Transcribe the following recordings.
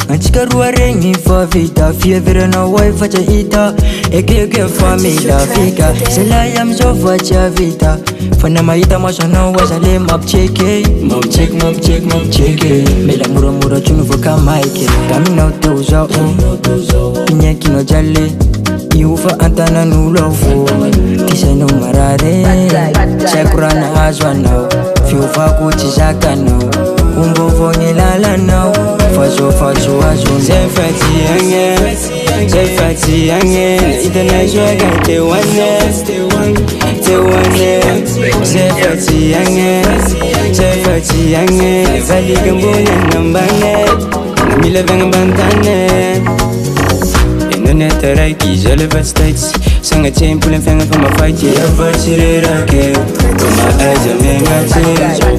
Antika roa regny fa vita fiheveranao ay fa tsy hita ekeke fa mila fika zalahy amizao fa tsy havita fa na mahita maso anao aza le mampitreke mila moramora tsono voaka maiky da aminao teo zao inyakinao jale io fa antanan'olo ao fo tisainao marare tsy haiko raha nahazo anao fiovako tsy zakanao ombovogny lalanao fazo azo zay faty agny hitanay zoaka teo ane zay faty agny valika ambony ambany mila avy ambantany enonety raiky zao le fa tsy taitsy sagnatsempoly amfiagna fa mafaity avatsy rerake mahaza megnaty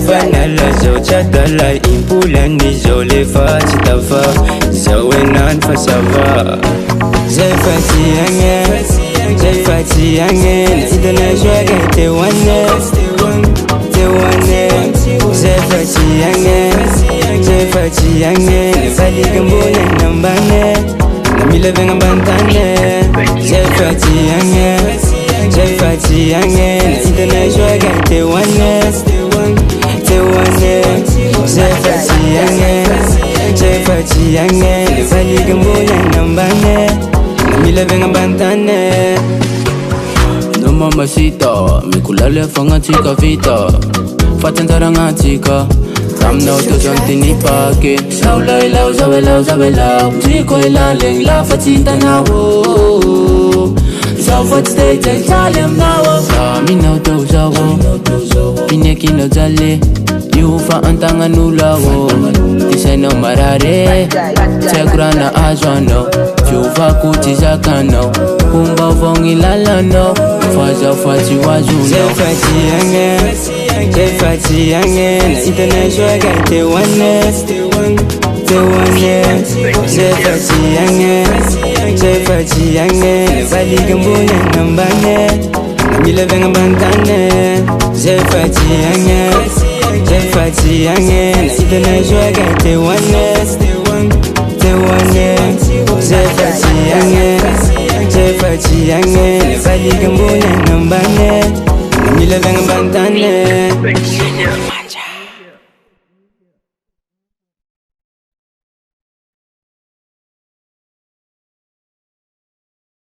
fa nalazao tsy adala impolany zao le fa tsy tafa zao enany fa sava zay faty agny hitanay zoaka teo ane zay faty agny valika ambony ambany mila avy ambantany zay faty agny hitanay zoaka teo ane zay faty agny valika ambony ambany mila avy ambantany no mamacita mikulale fangatsika vita fatanjaragnatsika aminao teo zany tinipake saolailau zavelau triko ilalegny lafa tsy hitanao zao fa tsy tezay jaly aminao aminao teo zao inyakinao jale io fa antagnan'olo ao tisainao marare tsy haiko raha nahazo anao fiovako tsy zakanao ombaovogny lalanao fa zao fa tsy ho azonao zay faty agny hitanay zoaka teo ane zay faty agny valika ambony ambany mila avy ambantany zay faty agny hitanay zoaka teo ane zay faty agny valika ambony ambany mila avy ambantany